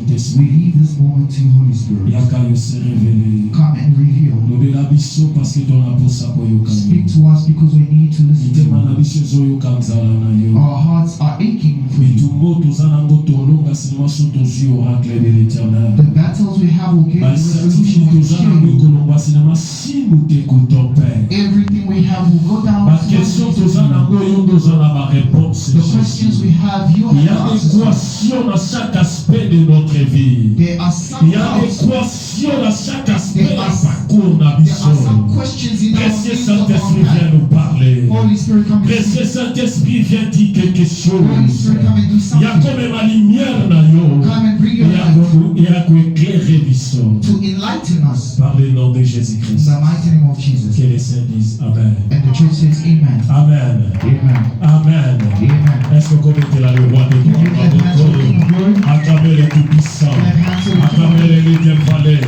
Saint-Esprit. We leave this moment to Holy Spirit. Yaka yo se révéler. Come and reveal. Lobela biso parce que ton aposa ko yo Speak kami. to us because we need to listen to Itema na you. biso zo yo kamzala na yo. Our hearts are aching for you. Bitumbo tozana ngo tolonga sinema so tozi oracle de l'Éternel. The battles we have will get Ba resolution certitude will tozana share ngo you. kolongwa sinema si nous t'écoutons Père. Everything we have will go down. Ba question tozana ngo yo ndozana ba réponse. The questions we have, you Il y have a answers. des équations dans chaque aspect de notre vie. There are some Il y a des doubts. équations dans chaque aspect There de are- parcours There are some d'ambition. questions in our Précieux midst of our Saint-Esprit, life. viens nous parler. Holy Spirit, come and Précieux speak. Saint-Esprit, viens dire quelque Holy chose. Spirit, come and do Il y a something. comme ma lumière dans yo. Come and bring Il your y a light comme- il y a comme éclairer biso. to enlighten us. Par le nom de In Jésus-Christ. the mighty name of Jesus. Que les saints disent Amen. And the church says amen. Amen. Amen. Amen. Amen. Est-ce que vous mettez là le roi de Can you gloire? clap hands to the King of Glory? Acclamez le Tout-Puissant. Clap hands to the King of Acclamez Glory. le Ligue vallée.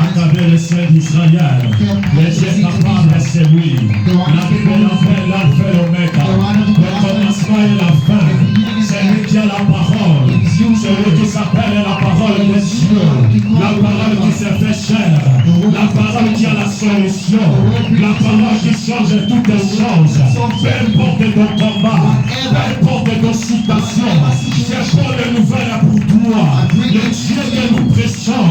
Acclamez le Saint d'Israël. Le Dieu capable, c'est lui. L'alpha et l'oméga. Le commencement et la fin. C'est lui qui a la parole. Celui qui s'appelle la parole de Dieu. La parole qui s'est fait chair. La parole qui a la solution. La parole qui change toutes les choses. Peu importe ton combat. Peu importe ton situation. C'est pas de nouvelles pour toi. Le Dieu que nous prêchons,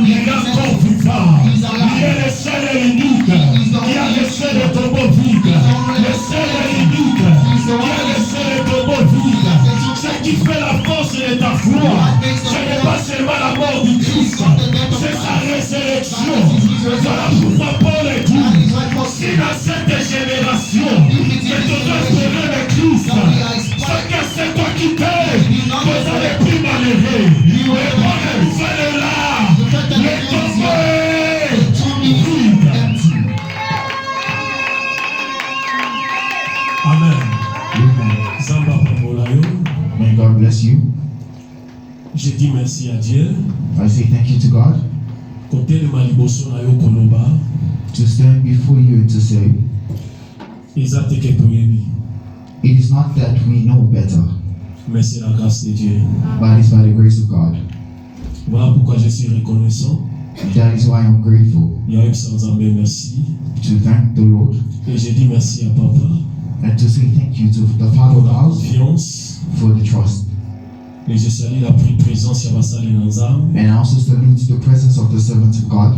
il est encore vivant. Il est le seul et unique qui a laissé le tombeau vide. Le seul et unique qui a laissé le tombeau vide. Ce qui fait la force de ta foi, ce n'est pas seulement la mort du Christ, c'est sa résurrection. Voilà pourquoi Paul dit, si dans cette génération, que tu dois espérer le Christ, ce que c'est toi qui t'es, vous allez plus malheureux. Et pour le nouvelle là, le tombeau est vide. Amen. Amen. Zamba Pamolayo. May God bless you. Je dis merci à Dieu. I say thank you to God Côté de Maliboso na yo koloba, to stand before you and to say, ezate ke toyebi, it is not that we know better, mais c'est la grâce de Dieu. but it's by the grace of God. Voilà pourquoi je suis reconnaissant. That is why I'm grateful Yahweh Sanzambe, merci. to thank the Lord Et je dis merci à Papa and to say thank you to the Father pour of la the house confiance. for the trust. Et je salue la présence ya basali nanzam And I also salute the presence of the servants of God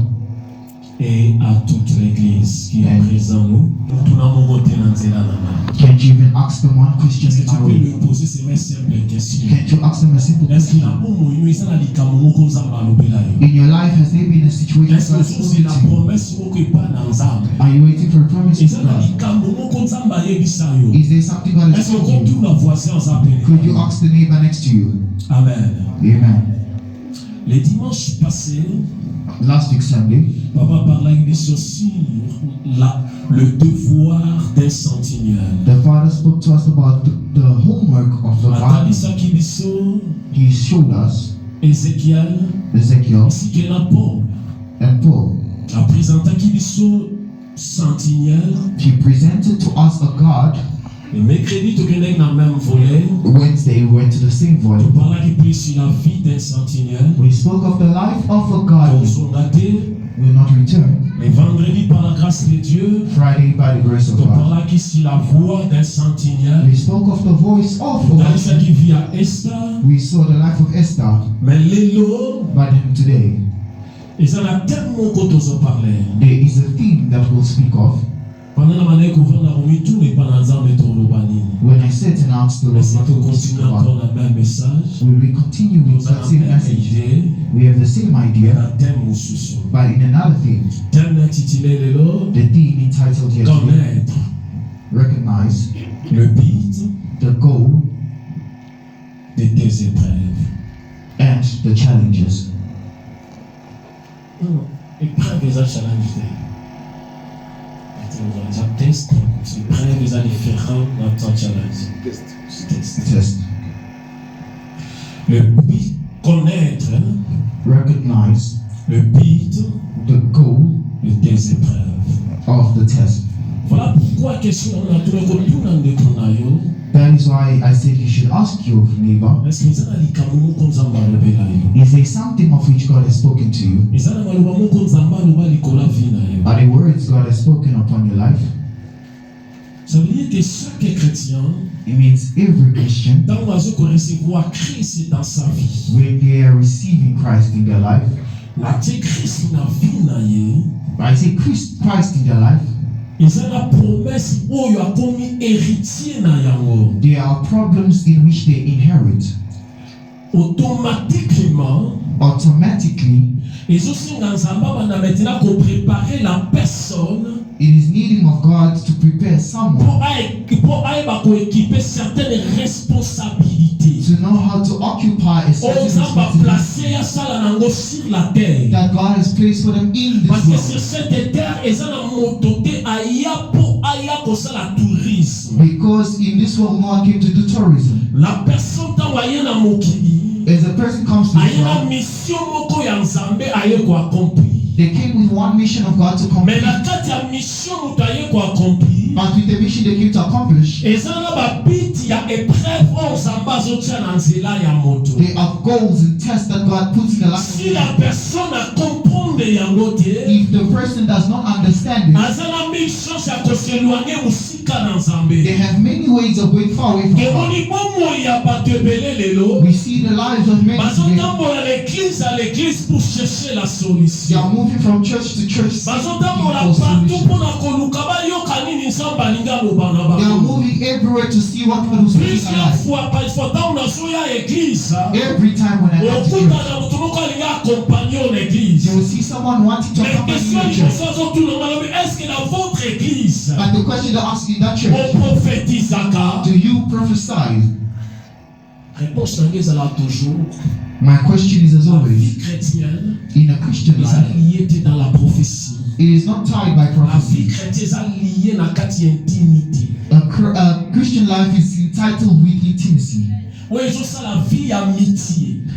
et à toute l'église qui est présente nous. Tuna mongote na nzela nana. Can't you even ask them one question Est-ce in que tu my peux way? lui poser ces mêmes simples questions? Can't you ask them a simple Est-ce qu'il y a question? un moment où il y a un likambo moko nzamba alobela yo? In your life, has there been a situation Est-ce que that's c'est la spoken to you? promesse moko epa na nzambe? Are you waiting for a promise Eza from na God? likambo moko nzambe ayebisa yo. Is there something God has Est-ce que told you? kontuna voisin aza Could you pene? ask the neighbor next to you? Amen. Amen. Le dimanche passé, Last week Sunday, Papa parlait sur le devoir d'un sentinelle. the Father spoke to us about the homework of the Bible. Atabisaki biso He showed us Ézéchiel, Ezekiel ainsi que na Paul. and Paul. Apresentaki biso sentinelle. He presented to us a God. Le mercredi, tu connais dans le même volet. Wednesday, we went to the same Tu volume. parlais plus sur la vie d'un sentinelle. We spoke of the life of a God Ils ont raté. who will not return. Le vendredi, par la grâce de Dieu, Friday, by the grace of tu God. parlais sur la voix d'un sentinelle. We spoke of the voice of a Dans God. ce qui vit à Esther. We saw the life of Esther. Mais l'élo, But today, ils en ont tellement qu'on t'ose parler. there is a theme that we'll speak of. Pendant la manière qu'on va remis tout n'est pas dans un métro urbain. When I sit and ask the Mais Lord si what tu we'll speak continues about, encore le même message, will we continue with nous that avons same la même message? idée, We have the same mais idea, un thème ou sous. but in another theme. Thème intitulé l'élo, The theme entitled yesterday, connaître recognize le but the goal de tes épreuves. and the challenges. Épreuve est un challenge. Il y a un test, épreuve est un différent dans ton challenge. Test. Test. Le but, connaître Recognize le but the goal de tes épreuves. of the test. Voilà pourquoi question on a trouvé que tout le monde That is why I said you should ask your neighbor, est-ce que eza na likambo moko nzambe alobela yo? is there something of which God has spoken to you? Eza na maloba moko nzambe aloba likolo ya vie na yo? Are the words God has spoken upon your life? Ça veut dire que chaque chrétien, It means every Christian, tant qu'on va recevoir Christ dans sa vie, when they are receiving Christ in their life, la Christ na vie na ye, I say Christ in their life, ils ont la promesse oyo akomi héritier na yango. there are problems in which they inherit. Automatically, ils aussi nzamba maintenant ko préparer la personne. It is needing of God to prepare someone pour équiper certaines responsabilités. To know how to occupy a certain responsibility that God has placed for them in this world. Because in this world, no one came to do tourism. La personne t'envoyée dans mon kili. As a person comes to this world, they came with one mission of God to complete. But with the mission they came to accomplish, they have goals and tests that God puts in the life of them. If the person does not understand it, they have many ways of going far away from God. We see the lives of many today. They are moving from church to church. They are moving everywhere to see what God is speaking alive. Every time when I go to church, you will see someone wanting to accompany you in church. But the question they ask in that church, do you prophesy? My question is as always, in a Christian life, it is not tied by prophecy. A Christian life is entitled with intimacy.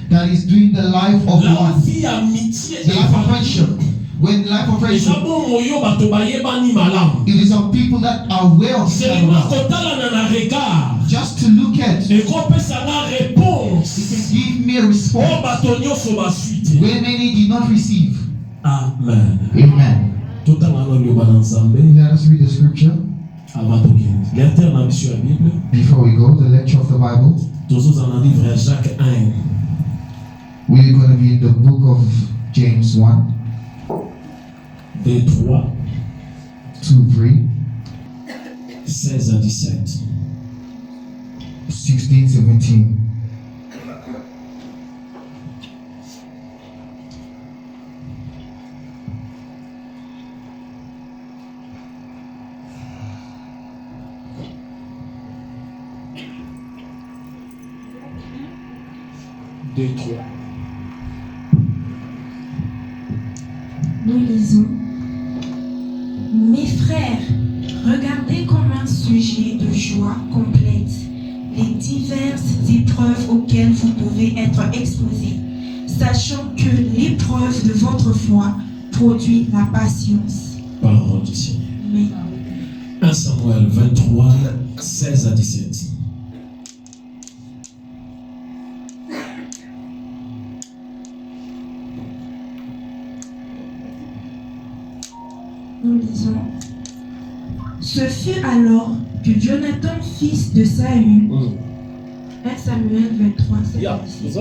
That is doing the life of one. The life of friendship. When the life of friendship, it is of people that are aware of God. Just to look at, it can give me a response where many did not receive. Amen. Amen. Let us read the scripture. Before we go, the lecture of the Bible. We're going to be in the book of James 1. 2, 3, 2, 3, 16 à 17. 16, 17. Nous lisons. Mes frères, regardez comme un sujet de joie complète les diverses épreuves auxquelles vous pouvez être exposés, sachant que l'épreuve de votre foi produit la patience. Parole du Seigneur. Amen. 1 Samuel 23, 16 à 17. Nous lisons. Ce fut alors que Jonathan, fils de Saül, 1 Samuel 23, 16 à 17.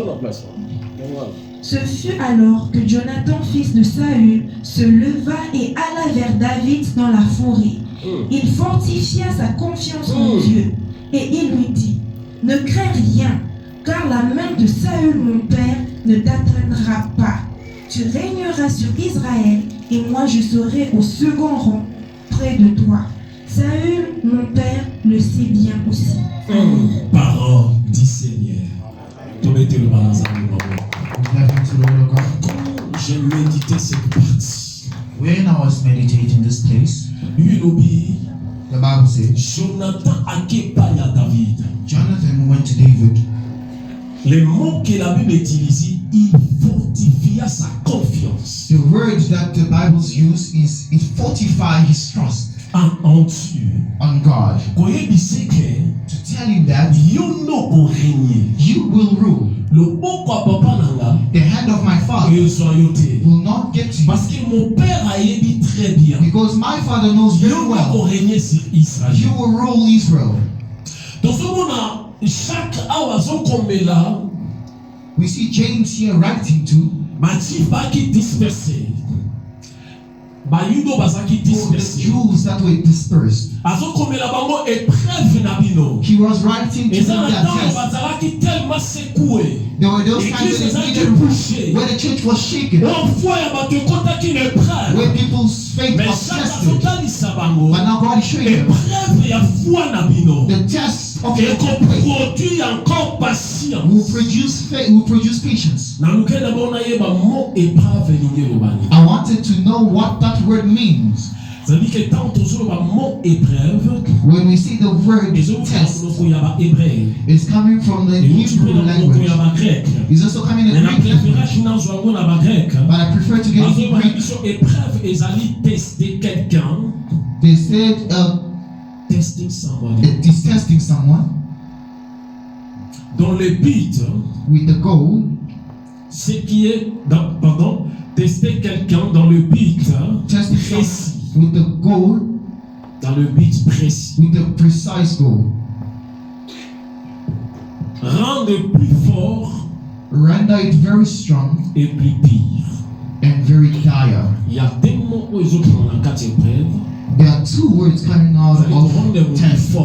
Ce fut alors que Jonathan, fils de Saül, se leva et alla vers David dans la forêt. Il fortifia sa confiance en Dieu et il lui dit: ne crains rien, car la main de Saül mon père ne t'atteindra pas. Tu régneras sur Israël et moi je serai au second rang près de toi. Saül mon père le sait bien aussi. Parole du Seigneur. J'ai médité cette partie. When I was meditating this place, the Bible says, Jonathan akepaya David. Jonathan went to David. Les mots que la Bible utilise, il fortifia sa confiance. The word that the Bible uses is it fortify his trust en Dieu. On God. To tell him that you will rule. The hand of my father will not get to you. Because my father knows very well you will rule Israel. We see James here writing to for the Jews that were dispersed. He was writing to them that there were those times where the church was shaken, where people's faith was tested. But now God is showing them the test of your faith will produce patience. I wanted to know what that word means. When we see the word test, it's coming from the Hebrew language. It's also coming in the Greek language. But I prefer to get it in Greek. They said testing someone. It is testing someone. Dans le but, with the goal, ce qui est tester quelqu'un dans le but précis. With the goal, dans le but précis. With the precise goal. Rendre plus fort, render it very strong, et plus pire, and very dire. Il y a des mots aux autres dans la 4e épreuve. There are 2 words coming out of test.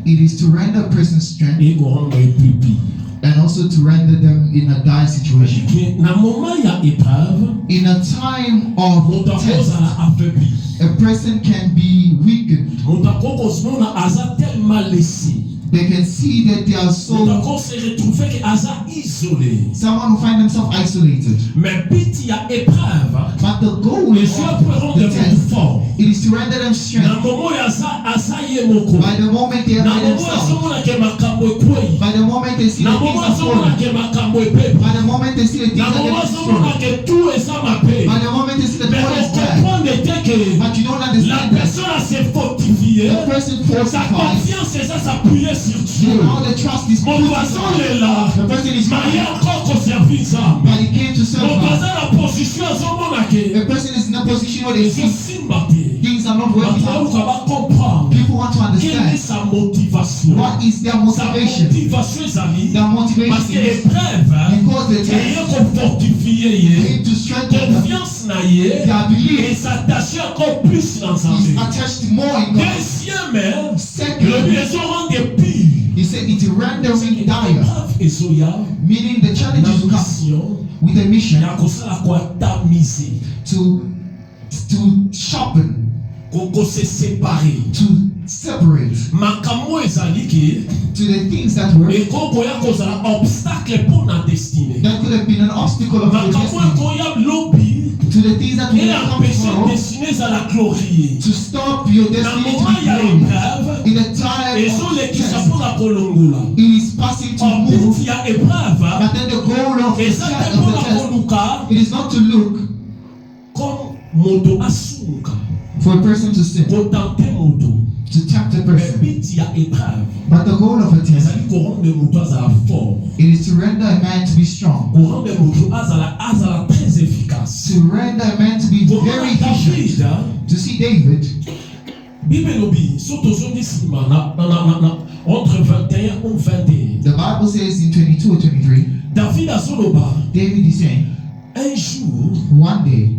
It is to render a person's strength, et rendre plus pire. And also to render them in a dire situation. In a time of test, a person can be weakened. They can see that they are so. Someone who find themselves isolated. But the goal is the test. It is to render them strength. By the moment they are by themselves. By the moment they see the things are falling. By the moment they see the things are getting destroyed. By the moment they see the world is bad. But you don't understand that. The person fortifies. And all the trust is put in God. The person is not. But he came to serve God. The person is in a position where they see things are not working out. People want to understand what is their motivation. Their motivation is because the test came to strengthen them. Their belief is attached more in God. Second, he said it rendering dire, meaning the challenges will come with a mission to sharpen, to separate, to the things that were that could have been an obstacle of your destiny, to the things that will come tomorrow, to stop your destiny to be glorious. In a time of test, it is passing to move, but then the goal of the test, it is not to look for a person to sin, to tempt a person. But the goal of a test, it is to render a man to be strong, to render a man to be very efficient. To see David, the Bible says in 22 or 23, David is saying, one day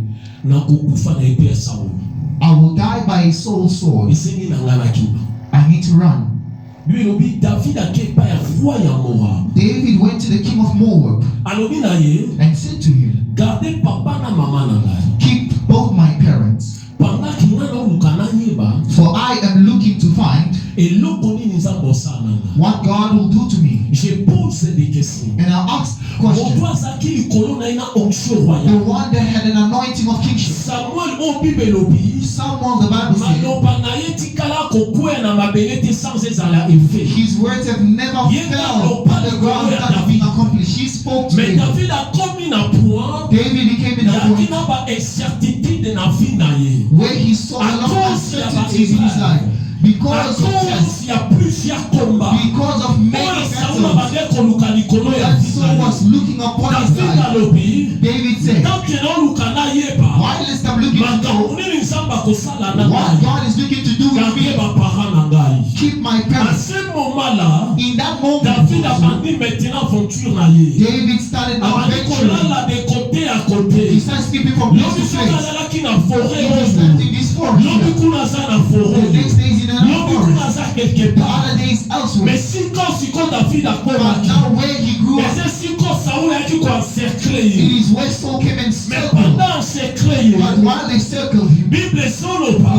I will die by a soul sword. I need to run. David went to the king of Moab and said to him, keep both my parents, for I am looking to find what God will do to me. And I asked question. The one that had an anointing of kingship. Someone, the Bible says, his words have never fell on the ground without being accomplished. He spoke to me. David became in a point where he saw a lot of uncertainties in his life. Because il y a plusieurs combats. Because of many battles, that Saul was looking upon his life. David said, while I'm looking to know what God is looking to do with me, keep my parents. In that moment, David started adventuring. He started skipping from place to place. He was in this forest. The next day he's in another forest. The other days elsewhere. But now where he grew up, it is where Saul came and circled. But while they circled him, the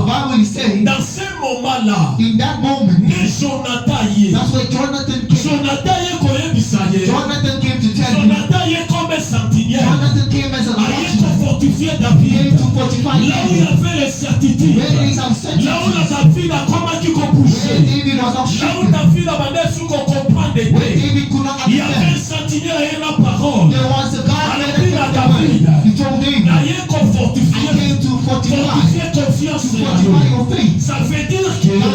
Bible is saying, in that moment, that's where Jonathan came. Jonathan came to tell him. Jonathan came as a watchman. He came to fortify David. Where there is uncertainty, where David was not shaken, where David could not understand, there was a God that he told David, I came to fortify your faith. That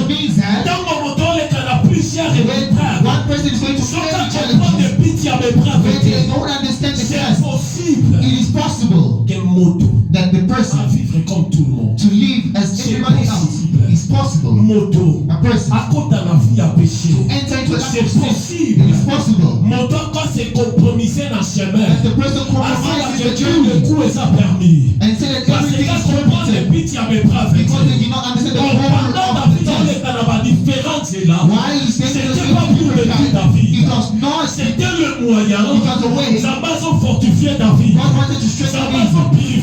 means that when one person is going to face challenges, when they don't understand the test, it is possible that the person to live as everybody else is possible. A person to enter into a life of sin, it is possible. That the person compromises the journey and say that everything is permitted because they did not understand the whole of the test. Why is there it was not, it was a way God wanted to strengthen David.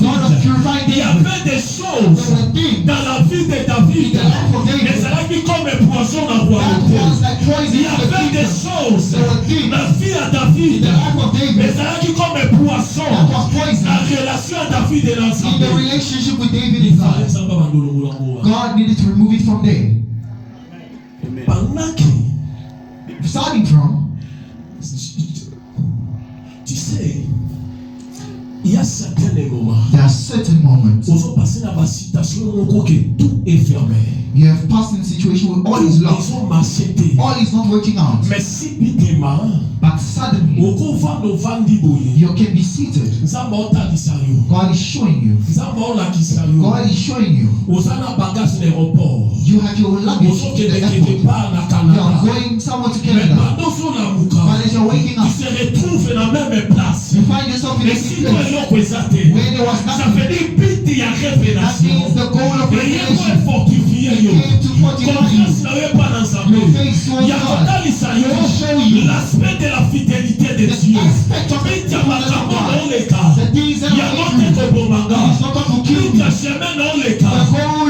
God was purifying David. Il y avait des choses dans la vie de David, mais c'est là qui comme un poison dans la royauté. Il y avait des choses dans la vie à David, mais c'est là qui comme un poison en relation à David et l'ensemble. In the relationship with David and God, God needed to remove it from there. Starting from, tu sais, il y a certains moments. There are certain moments. You have passed in a situation where all is lost. All is not working out. But suddenly, you can be seated. God is showing you. God is showing you. You have your luggage in the airport. You are going somewhere to Canada. But as you're waking up, you find yourself in a place where there was nothing. That means the goal of revelation came to fortify you. Your face was God to show you l'aspect de la fidélité de Dieu. aspect of the things of God. The things that are not going to kill you. The goal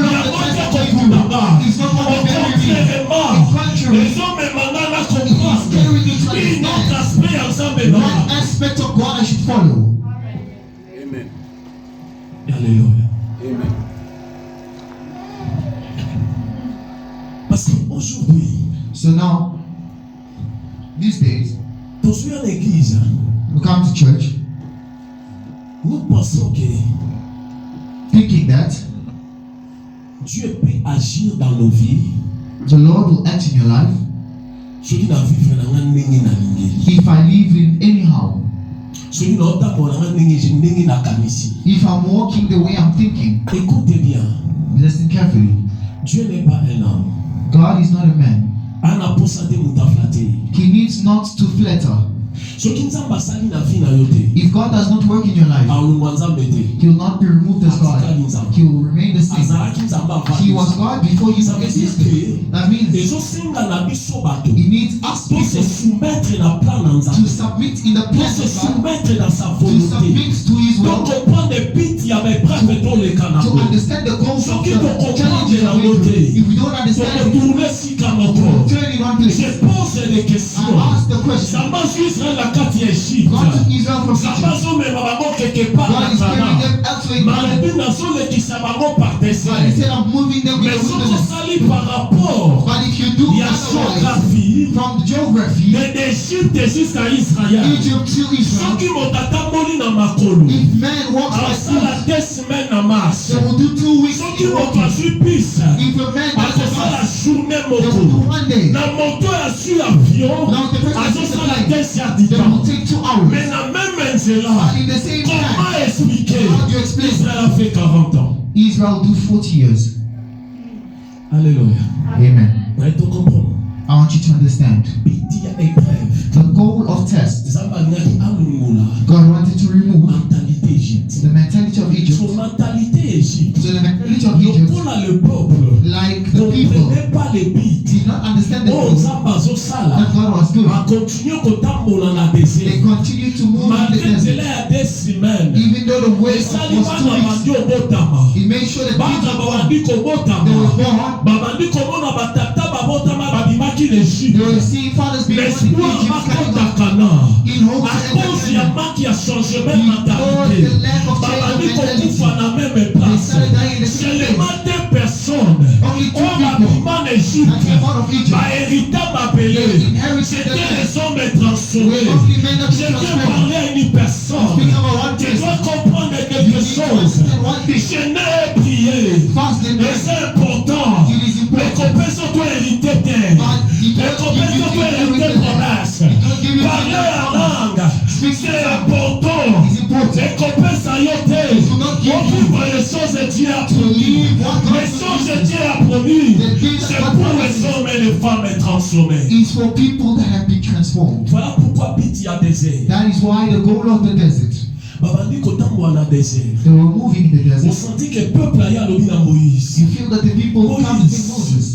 of the test of you is not going to bury me. In contrary, it is carrying it to understand what aspect of God I should follow. Amen. Alléluia. Amen. Parce qu'aujourd'hui, so now, these days, we come to church, nous pensons que thinking that Dieu peut agir dans nos vies. The Lord will act in your life if I live in anyhow. If I'm walking the way I'm thinking. Écoutez bien. Listen carefully. Dieu n'est pas un homme. God is not a man. He needs not to flatter. If God does not work in your life, He will not be removed as God. He will remain the same. He was God before He existed. That means He needs us people to submit in the plan of God, to submit to His will, to understand the goals of the challenges of it. If we don't understand it, moko. turn in one place. Je pose des questions. I ask the question. Samba Israël la kati Égypte. God took Israel from Samba Egypt. zo me bango quelque part God na is carrying Canaan. them elsewhere in Malobi Canaan. nazo lekisa bango par But he désert. said, I'm moving them with Mais the soki wilderness. osali par rapport But if you do ya otherwise, géographie from geography, d'Égypte jusqu'à Israël, Egypt to Israel, soki moto atamboli na makolo if man walks by asala foot, 2 semaines na marche, they will do 2 weeks soki in moto walking. azwi bus If a man does akosala a journée they will do moko one day. na moto azwi avion Now the person takes the azosala plane. 2 heures They du will temps. take 2 hours. Mais na même nzela, But in the same time, comment expliquer how do you explain? Israël a fait 40 ans? Israel do 40 years. Alléluia. Amen. Mais tu comprends? I want you to understand. Biti ya épreuve. The goal of test, Zamba ngaki alungola God wanted to remove mentalité Égypte. the mentality of Egypt. Son mentalité Égypte. So the mentality of Egypt, Lokola le peuple like ne the people, comprenait pas les bits. did not understand the Oh, goal Zamba azosala. that God was doing. A continué kotambola na They désert. continue to move in the Malgré desert. nzela ya 2 semaines. Even though the way Esali was bana 2 weeks, bandi obotama. He made sure that Bana people babandi they were kobotama. born. Babandi komona batata babotama babimaki They l'Égypte. were seeing fathers being born in L'espoir Egypt coming makota up kana. in hopes À to enter cause ya Canaan. manque ya changement Because mentalité. the lack of change Babandi of mentality. kokufa na même place. started dying in the same Seulement place. 2 personnes. Only 2 Oh, people babima that l'Égypte. came out of Egypt. Bahérita m'appelait. They inherited C'était the land. les hommes transformés. We only men that Je viens transformed. parler à une personne. Speaking about one Tu person, dois comprendre you quelque need to chose. understand one thing. Je n'ai prié. Fast and Et c'est important. it is Les important. compétences doivent hériter terre. But he Les don't compétences give doivent you hériter everything. promesse. He don't give you Parler en everything. langue. Speak C'est to important. It's important. Les compétences à yoter. Do not give Pour vivre les choses que Dieu a to promis. leave what God Les choses promised. que Dieu a promis. The things C'est that God pour les promises hommes et les femmes transformés. is for people that have been transformed. Voilà pourquoi Biti a désert. That is why the goal of the desert, Babandi kotambo na désert. they were moving in the On desert. sentit que le peuple a lobi na Moïse. You feel that the people come and say, Moses,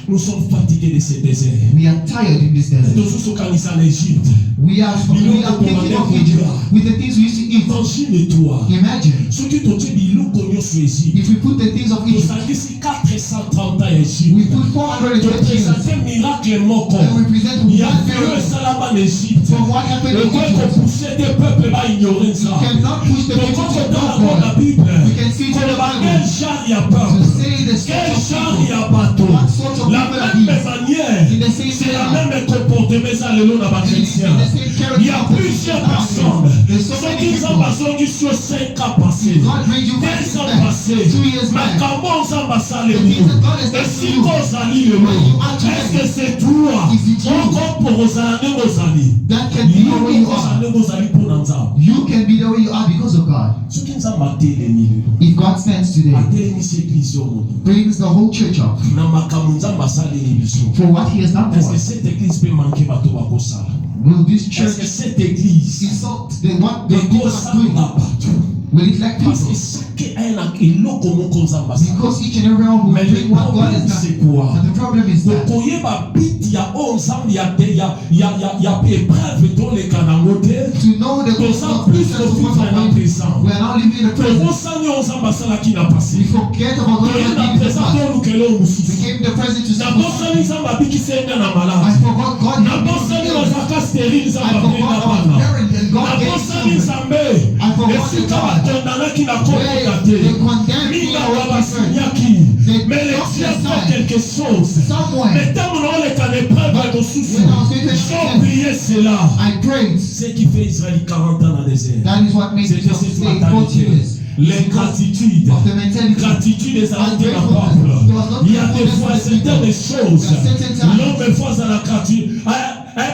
Nous sommes fatigués de ce désert. we are tired in this desert. Nous sommes organisés en Égypte. We are thinking of Egypt with the things we used to eat. Imagine-toi. Imagine Ce qui t'ont dit biloko nyonso Égypte. if we put the things of Egypt, Tosangisi 430 ans we Égypte. put 420 years Topresente miracle moko. and represent Il y a one Dieu miracle esalama en Égypte. from what happened Le in quoi Egypt. qu'on poussait des peuples va ignorer You ça. cannot push the Donc people quand to on know dans la God. Bible, We can see it in the quel Bible. genre il y a peuple. To say the Quel sort genre of il y a people, bateau. what sort of La people are même these? manière, In the same c'est la manner. même comportement ça le long dans chrétien. In the same character. Il y a plusieurs personnes. There's so Ceux many qui people. sont passés qui sont 5 ans passés. God made you 10 ans back passés. 2 years Mais back. comment ça va ça le The things that God has Et done si for you. cause ali le est-ce que c'est toi? Is it you? Encore pour Osane Mozali. That can be the way you are. Osane Mozali pour Nanza. You can be the way you are because of God. Ce qui nous a maté les milieux. If God stands today, Atelemi cette église au monde. brings the whole church up Na makamunza mbasali l'émission. for what He has done Est-ce for que us, cette église peut manquer bateau bakosala? will this Est-ce church que cette église insult what the people are doing? ekosala bato? Will it lack Parce que people? chaque un eloko moko nzambasala. Because each and every one will Mais le bring what God problème has done. c'est quoi? But the problem is that Koyeba biti ya onzambe ya épreuve toleka nango te. to know the Toza gospel plus of vivre na God, présent. we are now living in the present. Tobosani onzambe asalaki na passé. We forget about what Toye God na did in the présent past. tolukela mosusu. We came in the present to see. Nabosani nzambe abikisenga na I malade. forgot God helped me Nabosani to heal. bazaka stérile nzambe I apenga forgot about bana. parent and God gave Nabosani me nzambe I forgot esika God. bakondanaki na Where kokota they te. condemned me Minga and wa what different. basinyaki. They Mais le lost Dieu their a fait sign. quelque chose. Somewhere, Mais tant qu'on a les épreuves de mosusu. when I was going to J'ai oublié cela. I prayed. Ce qui fait Israël 40 ans dans le désert. That is what made C'était Israel cette stay 40 mentalité. years. L'ingratitude. Of the mentality. Gratitude des arrêtés d'un peuple. Il y a des fois certaines choses. L'homme face à la gratitude. La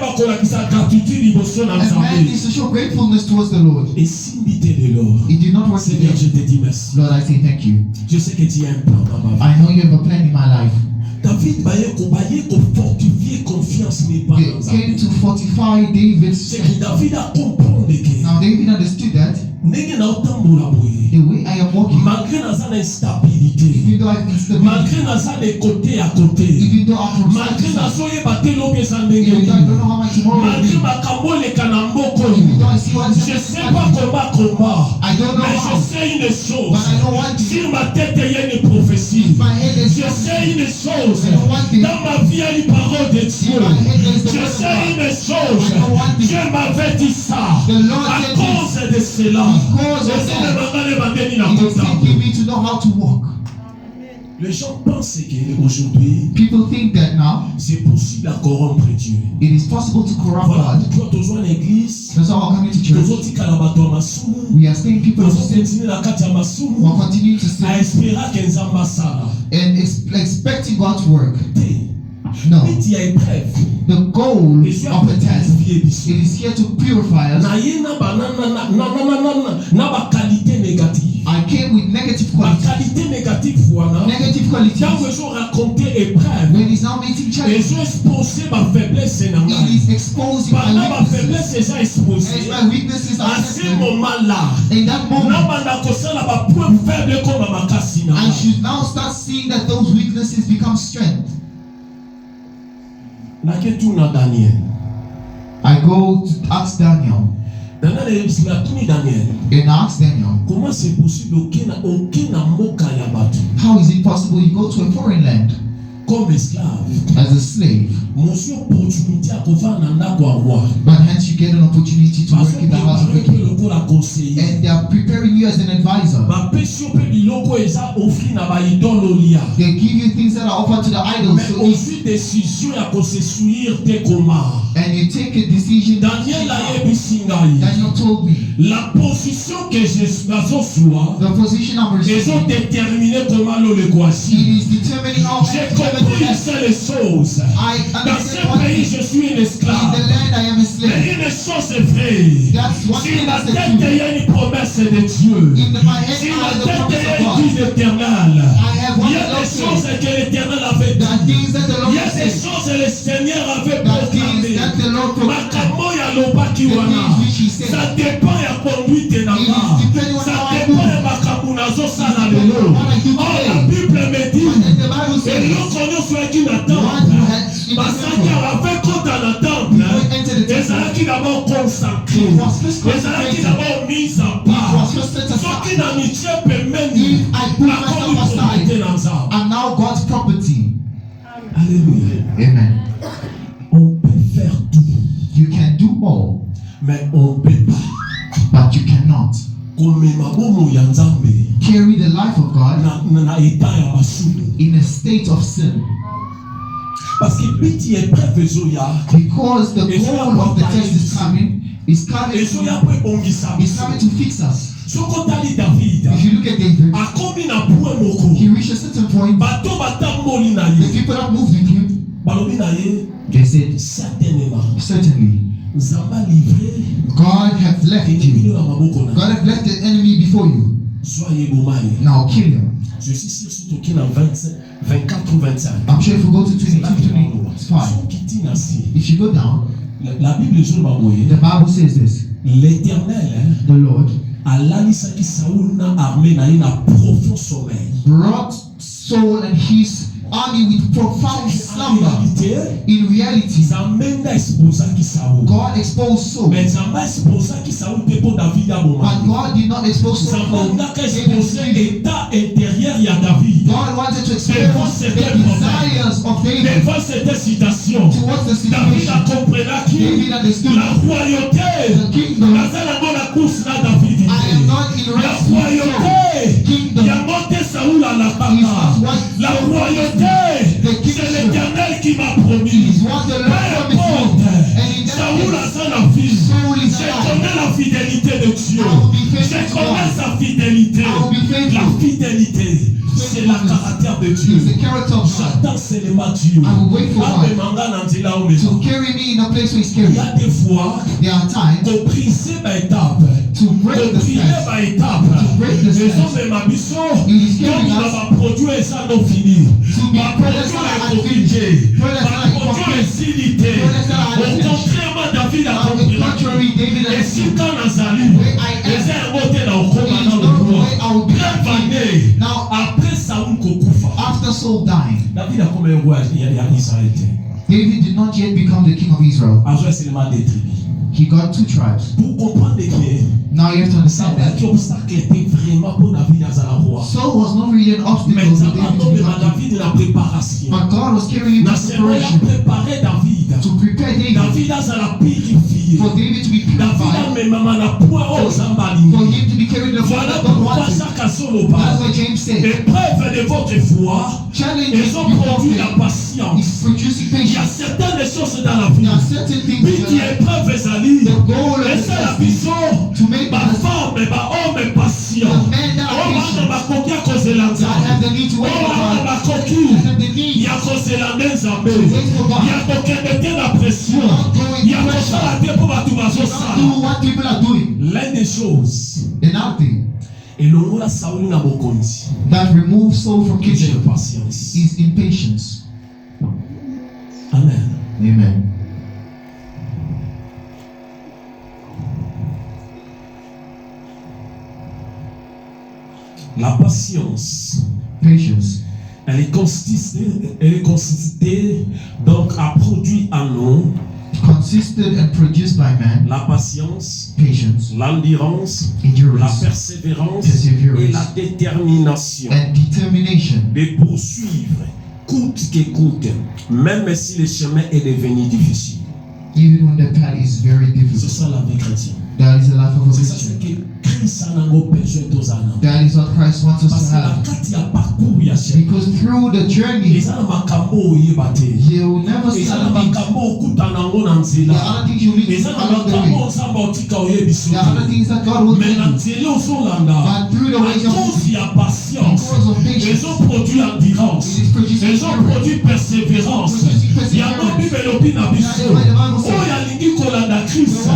gratitude A man needs to show gratefulness towards the Lord. et s'imiter de l'or. He did not work Seigneur, je today. te dis merci. Lord, I say thank you. Je sais que tu as un plan dans ma vie. I know you have a plan in my life. David baye ko fortifier confiance n'est pas They dans came to fortify David's c'est strength. que David a compris que Now David understood that ndenge na otambola boye the way I am walking, malgré naza na instabilité even though I have instability, malgré naza de côté à côté even though I'm from malgré side to side, nazoyeba te lobi eza ndenge even though I nini don't know how much tomorrow will malgré be, makambo eleka na mboko even though I Je sais pas comment combat. Mais je sais une chose. Sur ma tête, il y a une prophétie. Je sais une chose. Dans ma vie, il y a une parole de Dieu. Je sais une chose. Dieu m'avait dit ça. À cause de cela. Les gens pensent qu'aujourd'hui, people think that now c'est possible à corrompre Dieu. it is possible to corrupt Voilà God. pourquoi tu as une église. That's why we're coming to church. We are staying people to sin. We're continuing to sin and expecting God to work. No. The goal of the test, it is here to purify us. I came with negative qualities. Negative qualities. When he's now meeting challenges, it is exposing my weaknesses. As my weaknesses are tested, in that moment, I should now start seeing that those weaknesses become strength. I go to ask Daniel. And ask Daniel, how is it possible you go to a foreign land as a slave, but hence you get an opportunity to work in the house of the king, and they are preparing you as an advisor. They give you things that are offered to the idols, and you take a decision. Daniel told me la position que the position I'm receiving, it is determining how une seule chose. Dans ce pays, je suis un esclave. Mais une chose est vraie. Sur ma tête, il y a une promesse de Dieu. Sur ma tête, il y a une vie éternelle. Il y a des choses que l'Éternel avait dit. Il y a des choses que le Seigneur avait proclamées. Ça dépend de la conduite de la main. Ça dépend de ma kabunazo salalelo. Oh, la Bible me dit. Et nous connaissons qui n'attend. Parce qu'avec quand on attend, les gens qui d'abord consacrés, les gens qui d'abord mis en part, ceux qui n'amitié permettent la communauté dans ça. And now God's property. Alléluia. Amen. On peut faire tout. You can do all. Mais on ne peut pas. But you cannot carry the life of God in a state of sin. Because the goal of the test is coming to fix us. If you look at David, he reached a certain point. The people that moved with him, they said, certainly, God has left you. God has left the enemy before you. Now kill him. I'm sure if we go to 22-25, if you go down, the Bible says this. The Lord brought Saul and his army with profound slumber. In reality, God exposed Saul, but God did not expose Saul. God wanted to expose the desires of David towards the situation. David understood the kingdom. I am not in rest with Saul. Kingdom la royauté, c'est l'Éternel qui m'a promis. Peu importe, Saoul a sa fille. Je connais la fidélité de Dieu. Je connais sa fidélité. La fidélité, c'est le caractère de Dieu. J'attends seulement Dieu. To carry me in a place where he's carried. Il y a des fois, pour briser ma étape, to break the steps, to break the steps. It is carrying us to be products that are unfinished, products that are incomplete, products that are unfinished. On the contrary, David et si understood quand Nazali, les a invoqués dans le combat. Now, après Saoul Kokufa, after Saul died, David a comme roi Israël. David did not yet become the king of Israel. He got 2 tribes. Pour comprendre que now you have to understand that Saul était vraiment pour David as un roi. Saul was not really an obstacle Mais to David, la préparation. but God was carrying him to preparation préparé David. to prepare David. David a la purifié. For David to be purified. David a même la point au Zambali. For him to be carried the point Voilà that God pourquoi wanted. chaque assaut That's what James said. épreuve de votre foi, Challenge ils ont your produit la faith patience. is producing Il y a patience. certaines choses dans la vie. There are certain things Puis in qui your life. épreuve ezali. The goal of Et the c'est la test vision. to make Ma us femme, ma homme patient. the men that are On va patient, ma coquille à cause de la that have the need to wait for God, ma coquille. that have the Il need y a cause de la nzambe. wait for God. Il y a coquille la pression. Not going Il y a pressure. cause la tête pour battre ma Not do what people are doing. L'un des choses. Another thing Et l'on a Saouli na bokonzi. that removes soul from C'est kitchen la patience. is impatience. Amen. Amen. La patience, Patience elle est constituée donc à produire en nous consisted and produced by man, la patience, patience, l'endurance, la endurance, persévérance Perseverance. et la détermination and determination de poursuivre coûte que coûte, même si le chemin est devenu difficile. even when the path is very C'est difficult. ça la vie chrétienne. That is the life of a C'est ça ce Christian. que Christ a besoin de nous. That is what Christ wants us Parce to que la have. carte il y a parcours il y a chemin. Because through the journey, Les gens makambo yebate. you'll never see Les gens other things. makambo kuta nango na There nzela. are other things you need Les to gens do along the makambo way. nsamba otika oyebiso. There are other things that God will Mais na do. nzela ozolanda. But through the ways À of cause il y a patience. because of patience, Les ont produit endurance. it is producing Les ont endurance. produit persévérance. Il y a non bibelobi na biso. Oyo alingi kolanda Christ.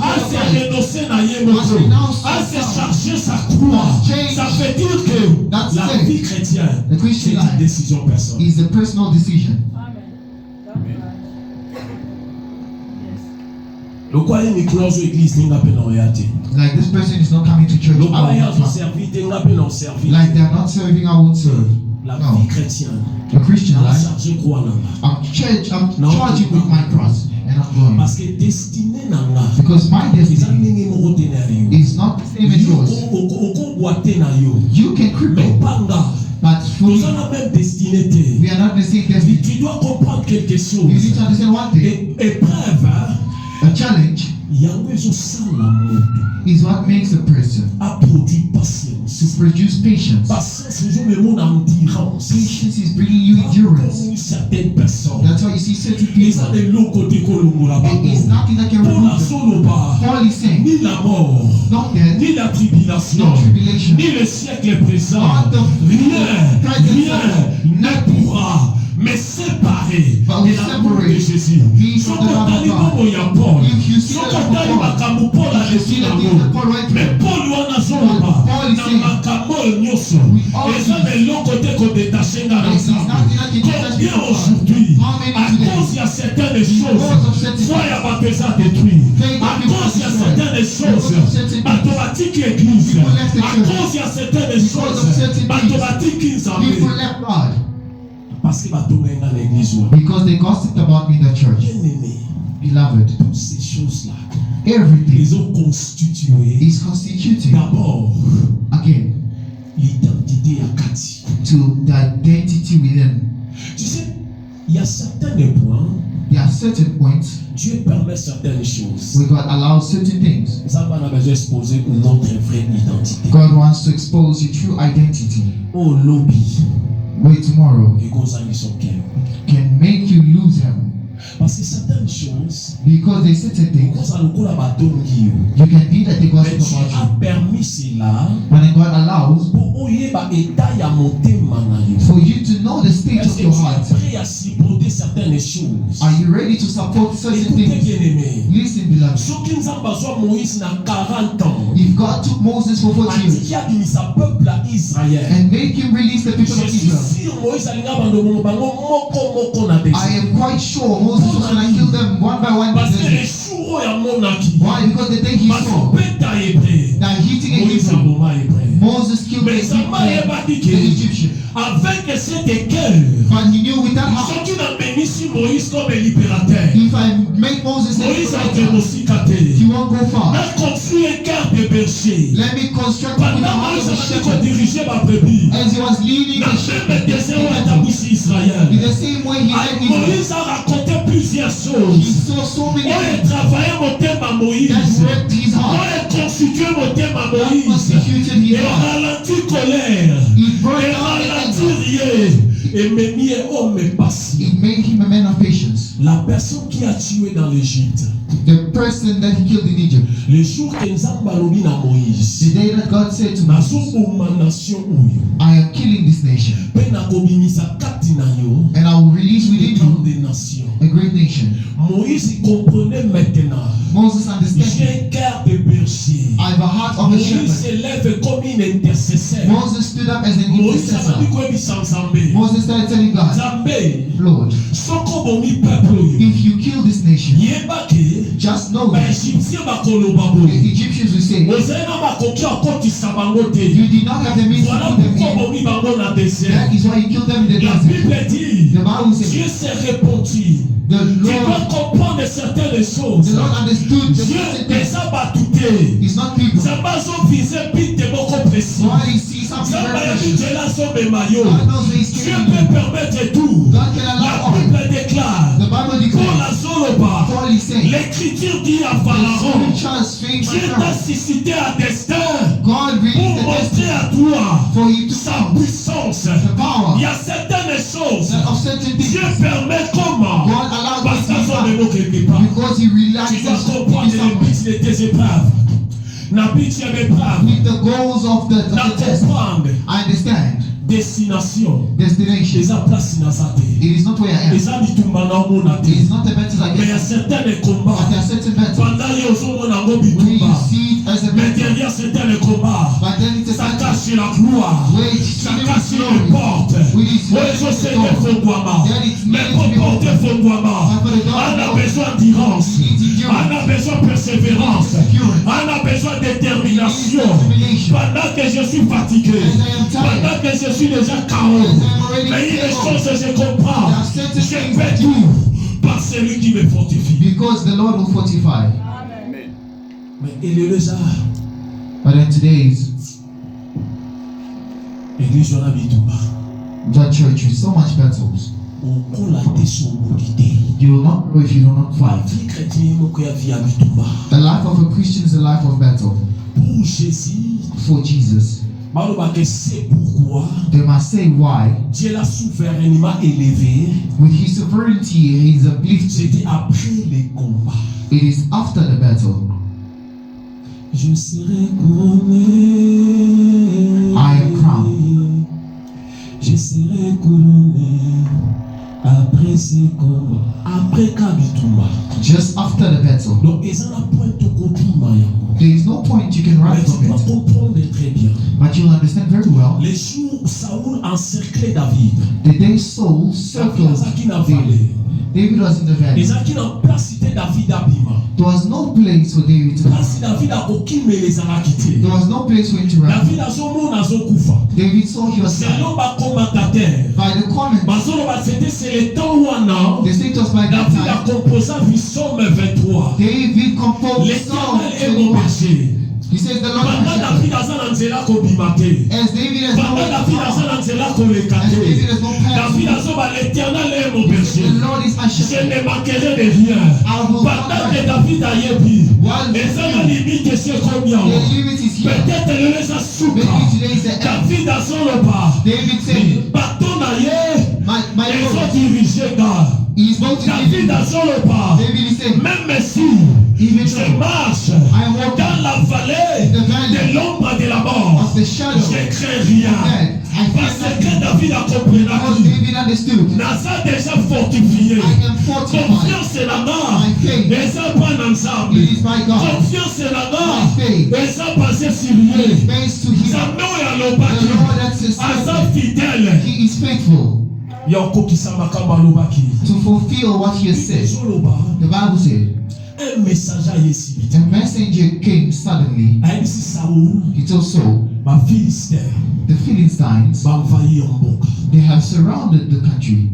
A se renoncer na ye moko. A se charger sa croix. Ça veut dire que la vie chrétienne, The c'est Christian une life décision personnelle. is a personal decision. Le quoi est close l'église n'est pas non réalité. Like this person is not coming to church. Le I quoi est won't servi n'est pas non servi. Like they're not serving, I won't serve. La No. vie chrétienne, The Christian la life, charge croix nanga. I'm No. charging with my cross and I'm going. Parce que destinée nanga. Because my Les destiny amis mo ordinaire. is not the same as yours. Oko boite na yo. You can Mais cripple, panga. but for Nous me, avons la même destinée. we are not the same destiny. Tu dois comprendre quelque You chose. need to understand one thing. Épreuve, A challenge yango ezosala moto is what makes a person aproduire to patience. produce patience. Patience ezomemo na endurance. Patience is bringing you endurance. Comme certaines personnes. That's why you see certain eza people. eloko te kolongola There is bango. nothing that can Paul remove them. azoloba Paul is saying, ni la mort, not death, ni la tribulation, no tribulation, ni le siècle présent, Not the rien ne pourra me séparer But de we l'amour de separate Jésus. me from the love of Sokotali God. bomo ya Paul. If you see the love of Sokotali Paul, makambo Paul if you see aleki the things yango. that Paul went Mais through, Paul wana azoloba Paul is na saying, makambo nyonso. we all Eza see. eloko te kodetache nga na There is Nzambe. nothing that can detach me Combien from God. aujourd'hui, How many à today? cause il y a certaines Because of choses, certain foi ya bato eza détruit. Faith À of people cause il y a destroyed. certaines choses, Because of certain bato batiki église. People left the À church. cause il y a certaines Because of choses, certain bato things. batiki Nzambe. people left God Parce que bato benga na église wana. because they gossiped about me in the church. Bien-aimé, Beloved, toutes ces choses-là, everything ils ont constitué is constituting d'abord again l'identité ya kati. to the identity within. Tu sais, il y a certains points, There are certain points Dieu permet certaines choses. where God allows certain things. Ça va nous exposer notre vraie identité. God wants to expose your true identity. Oh lobby, Wait, tomorrow et qu'on s'en son cœur. can make you lose heaven. Parce que certaines choses, Because there's certain qu'on things s'en coule à bâton qui you can be that they mais gossip Dieu about a you. permis cela But then God allows pour oyeba état ya monter manayo. for you to know the state Est-ce of que your tu es heart. prêt à supporter certaines choses? Are you ready to support certain Écoutez things? bien aimé. Listen, beloved. Soki nzambe azwa Moïse na 40 ans, If God took Moses for 40 years andiki abimisa peuple à Israël. and make him release the people Je of suis Israel, sûr Moïse alinga bandomo bango moko na I dessus. am quite sure Moses was going to kill them one by one. Parce que les jours ya monaki, Why? Because the day he saw bapeta hébreu, that hitting a Moïse Hebrew, aboma hébreu. Moses killed Mais ça m'a the que Egyptian. avec cet cœur, But he knew with that heart, soki na bénisi Moïse comme libérateur, if I make Moses a Moïse You won't go far. Mais construire un quart de berger. Let me construct with the Pendant house of que shepherd. dirigeait ma brebis. As he was leading Dans the le shepherd, même désert où a établi Israël. in the same way he led Israel. Moïse a raconté plusieurs He choses. saw so many On a things travaillé mon thème à that Moïse. wrecked his On heart. a constitué mon thème à That Moïse. constituted his Et on heart. ralentit colère. He brought Et down the ralentit anger. rien. Et me mis un homme patient. It made him a man of patience. La personne qui a tué dans l'Égypte. The person that he killed in Egypt. Le jour que Nzamba lobi na Moïse. The day that God said to Nazo Moses, boma nation oyo. I am killing this nation, Pe na kobimisa kati na yo. and I will release within Tant you de nations. a great nation. Moïse comprenait maintenant. Moses understands. J'ai un cœur de berger. I have a heart of a Moïse shepherd. s'élève comme une intercesseur. Moses stood up as an Moïse intercessor. a dit quoi Nzambe. Moses started telling God, Nzambe. Lord, Soko bomi peuple oyo. if you kill this nation, Yeba ke. just know Ba that Égyptien bakoloba the boye. Egyptians will say, Ozali na bakoki akotisa bango te. you did not have the means to Voilà put them pourquoi in. bomi bango na désert. That is why you killed them in the La desert. Bible dit. The Bible says, Dieu s'est répandue. the Tu dois Lord, comprendre certaines the choses. Lord understood the Dieu certain things. déjà battuté. It's not people. Nzamba azovise pite moko précis. God he sees something Nzamba very ya precious. bitela azomema yo. God knows where he's Dieu taking peut you. permettre tout. God can La allow all. Bible déclare. The Bible Pour declares, la Zoloba. Paul is saying, L'écriture dit à the Pharaon. scriptures speak Dieu my t'a God. suscité un destin God pour released the montrer destiny à toi for you to sa come. puissance. The power Il y a certaines choses. that of certain things. Dieu permet comment? God allowed Parce this qu'à to son happen niveau quelque part. because he realized Tu dois that comprendre les buts de tes épreuves. La but de l'épreuve. with the goals of the test. Comprendre I understand. destination. Destination. Les a place dans sa tête. It is not where I am. Les a dit tout maintenant mon It is not the battles I mais il y a get. certains But combats. there are certain battles Pendant les autres on a where you bitumba. see it as a Mais battle. derrière certains combats, But then it's a ça battle cache la gloire. where Ça it's cache glory. les portes. Where it's Oui, je sais door. que Fongwama. Then it's Mais needed pour to be porter open. Fongwama, But for the door on to a open, besoin d'endurance. you need On endurance. a besoin de persévérance. Perseverance. On a besoin de détermination. Determination. Pendant que je suis fatigué, As I am tired, pendant que je suis déjà KO, as I am already mais il y a des KO, choses que je comprends. there are certain Je things fais tout par celui qui me fortifie. because the Lord will fortify. Mais il est déjà But in today's l'église on a bitumba. that church with so much battles, On colle la tête sur mon idée. you will not know if you do not fight. Vie chrétienne, mon cœur vit à bitumba. The life of a Christian is a life of battle. Pour Jésus, For Jesus, c'est pourquoi they must say why. Dieu l'a souverainement élevé. With his sovereignty, he is uplifted. C'était après les combats. It is after the battle. Je serai couronné. I am crowned. Je serai couronné après ces combats. Après Kabitumba. Just after the battle. Donc, ils ont la pointe au continent. There is no point you can Mais write tu from dois it. comprendre très bien. But you'll understand very well. Les jours où Saoul encerclait David. The day Saul David circled azaki na David. vallée. David was in the valley. Ezaki na place cité David abima. There was no place for David to Place David akoki mais ezalaki te. There was no place for him to run. David azomona azokufa. David saw he was dying. Selon bakomatateur. By the comment, Bazoloba c'était c'est le temps wana. the state was by that David a time. composé Psaume 23. David composed Psalm L'Éternel est mon 21. berger. He says the Lord Pendant is my shepherd. David aza na nzela kobima te. As David has no Pendant David aza na nzela koleka as David te. has no path. David azoba l'Éternel est mon berger. The Lord is my Je shepherd. ne manquerai de rien. I will not Pendant que lack. David ayebi. While Et ça la limite c'est combien? the limit is here. Peut-être le laisse souka. Maybe today is the end. David azoloba. David said, Bateau na ye. my Ils Lord, ont dirigé gars. he is going to David lead me. azoloba. David is saying, Même si even je though marche I walk dans la vallée the valley de l'ombre de la mort, of the shadow je of crains rien. death, I Parce fear que nothing. David a compris Because David understood, Nasa déjà fortifié. I am fortified. Confiance en la main. My faith, Et ça pas ensemble. it is my God. Confiance en la main. My faith Et ça passé sur is lui. based to him. Ça nous est à The l'obaki. Lord that À sustains sa me. fidèle. He is faithful Yoko kisama kama l'obaki. to fulfill what he has said. Zoloba. The Bible said, Un messager ici. a messenger came suddenly. Aïe si Saoul. He told Saul, Ma Philistin. the Philistines, Va envahir en boca. they have surrounded the country.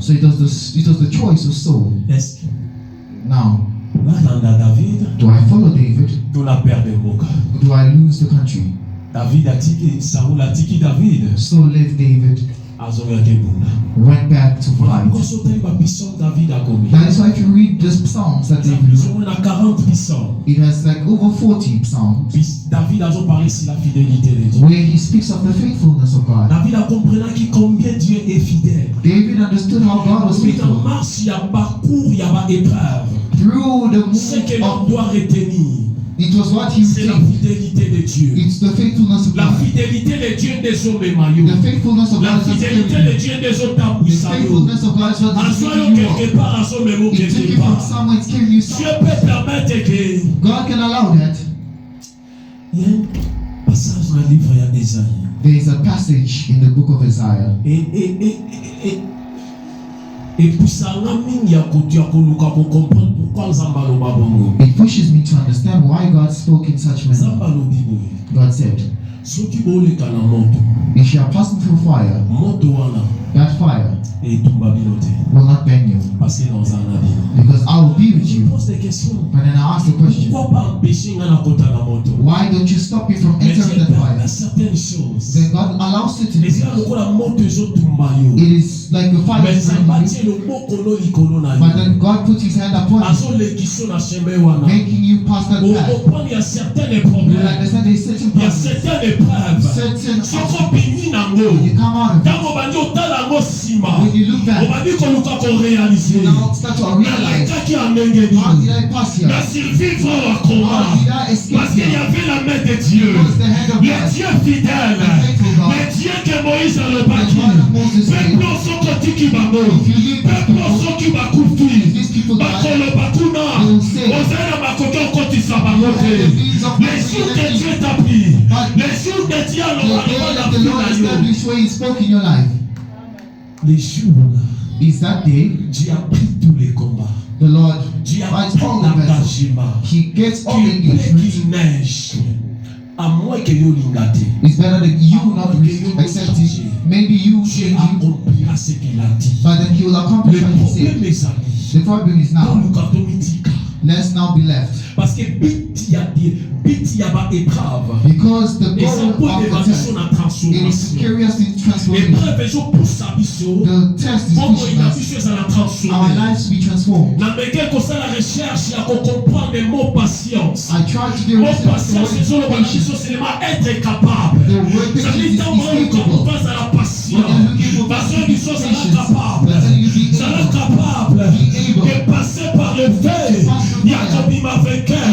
So it was the choice of Saul. Now, do I follow David? Or do I lose the country? Saul left David, went back to fight. That is why if you read the Psalms that David wrote, it has like over 40 Psalms where he speaks of the faithfulness of God. David understood how God was faithful. Through the moment it was what he retained. It's the faithfulness of God. The faithfulness of God is what is carrying you. The faithfulness of God is what is carrying you up. It took you from somewhere, it's carrying you somewhere. God can allow that. There is a passage in the book of Isaiah. It pushes me to understand why God spoke in such manner. God said, if you are passing through fire, that fire will not burn you, because I will be with you. But then I ask the question, why don't you stop me from entering that fire? Then God allows certain things. It is like the fire is burning you, but then God puts his hand upon you, making you pass that path. You understand there is certain problems, certain obstacles. When you come out of it, when you look back, you now start to realize, how did I pass here? How did I escape here? Because the hand of God, the faithful God, the God of Moses said, if you leave these people die, they will say, you have the means of prosperity, but the day that the Lord established where he spoke in your life is that day the Lord fights all the battles. He gets all the engagements. It's better that you not accept it. Maybe you changing, but then he will accomplish what he said. The problem is now, let's now be left. Because the goal of the test, it is to carry us in transformation. The test is pushing us, our lives to be transformed. I try to do research to what patience. The word patience is capable. When you're looking for patience, but then you be able de passer par le feu, Jacob m'a vainqueur,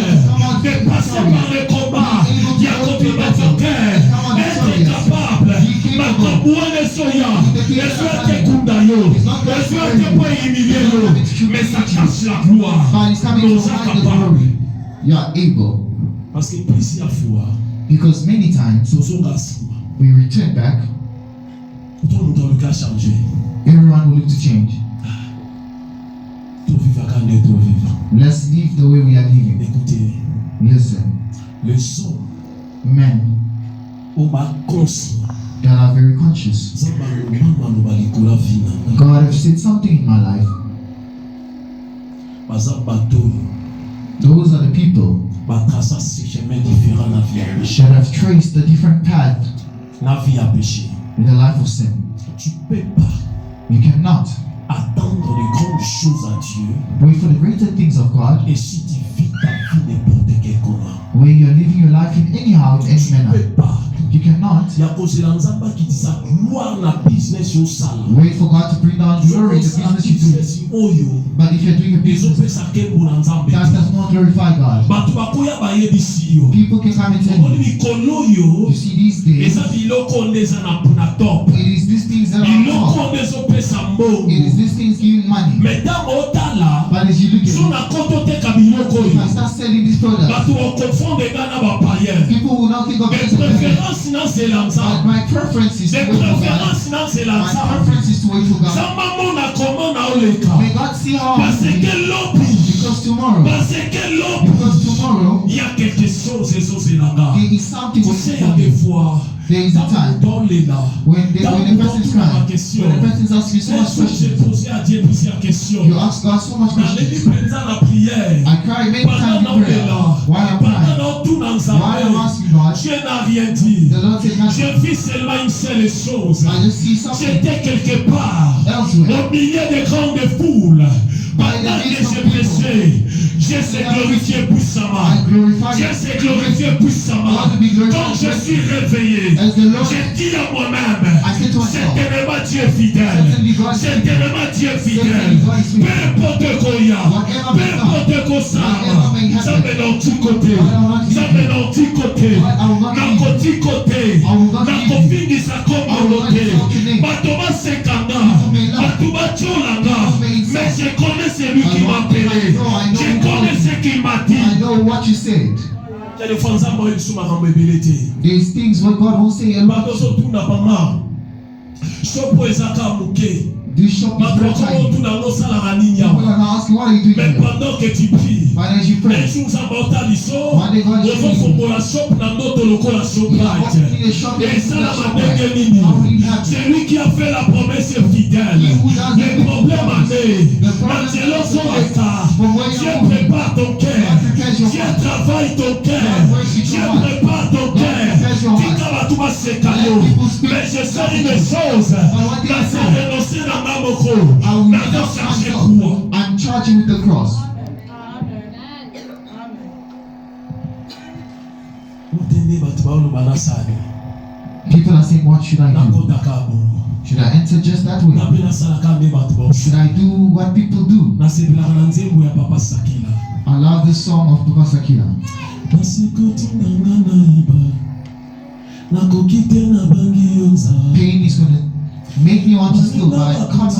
de passer par le combat, Jacob m'a vainqueur, être capable, ma comouane soya, le soir te kundayo, le soir te pas humilié, mais ça cache la gloire, nous sommes capables. You are able. Parce que plusieurs fois, because many times we return back, everyone will look to change. Let's live the way we are living. Listen. Men that are very conscious. God has said something in my life. Those are the people that have traced a different path in the life of sin. You cannot attendre les grandes choses à Dieu. Wait for the greater things of God. Et si tu vis ta vie n'importe quel comment. Where you are living your life in anyhow, in any manner. You cannot. Wait for God to bring down glory to the business you do. But if you're doing a business that does not glorify God, people can come and tell you see these days, it is these things that are top. It is these things giving money. But as you look at it, if I start selling this product, people will not think of it as but my preference is to wait for God. My preference is to wait for God. May God see how I'm doing. Because tomorrow, there is something waiting for me. fois, there is a time when the person is crying, when the person is asking so much questions, you ask God so much questions. I cry many times in prayer while I'm crying. While I'm asking God, the Lord said nothing. I just see something elsewhere. Au milieu des grandes foules, pendant que je prêchais, Dieu s'est glorifié puissamment. Dieu s'est glorifié puissamment. Quand je suis réveillé, j'ai dit à moi-même, certainement Dieu est fidèle. Certainement Dieu est fidèle. Peu importe quoi il y a, peu importe quoi ça me donne du côté. Ça me donne du côté. N'a du côté. N'a qu'au fin de sa communauté. Batoma Sekanda. Batoma Tcholanga. Mais je connais celui qui m'a appelé. Je connais ce qu'il m'a dit. I know what you said. There's things what God won't say a lot. This shop is very tiny. People are not asking, what are you doing here? But as you pray, one day God is showing you. Celui qui a fait la promesse est fidèle. Les problèmes années, maintenant sont en retard. Dieu prépare ton cœur. Dieu travaille ton cœur. Dieu prépare ton cœur. Mais je sais une chose. Là, c'est renoncer dans ma moko. I'm charging with the cross. People are saying, what should I do? Should I enter just that way? Should I do what people do? I love the song of Papa Sakila. Pain is going to make me want to steal, but I can't.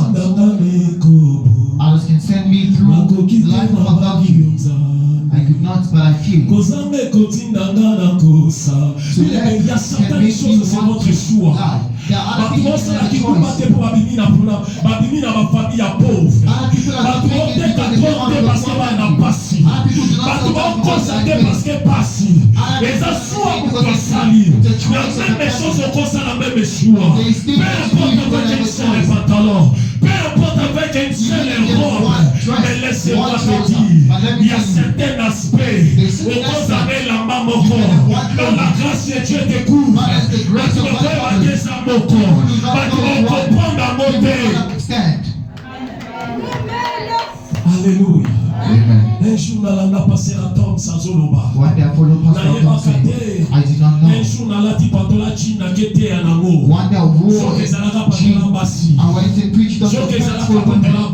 Others can send me through the life of above. I could not, but I feel. So that can make me want to lie. There are other people that have a choice. Other people are making it because they don't want to go forward. Other people do not know that because they are pain. Peu importe avec un seul robe, mais laissez-moi te dire, il y a certains aspects où vous avez la main au corps, dans la grâce de Dieu te couvre, parce que vous avez des amours au corps, parce que vous comprenez la montée. Alléluia. Un jour, on a passé un temps sans Zoloba. One day I followed Pastor Tom saying, I did not know. Un jour, on a dit patola China qui était en amour. One day I wore I went and preached the gospel for women. It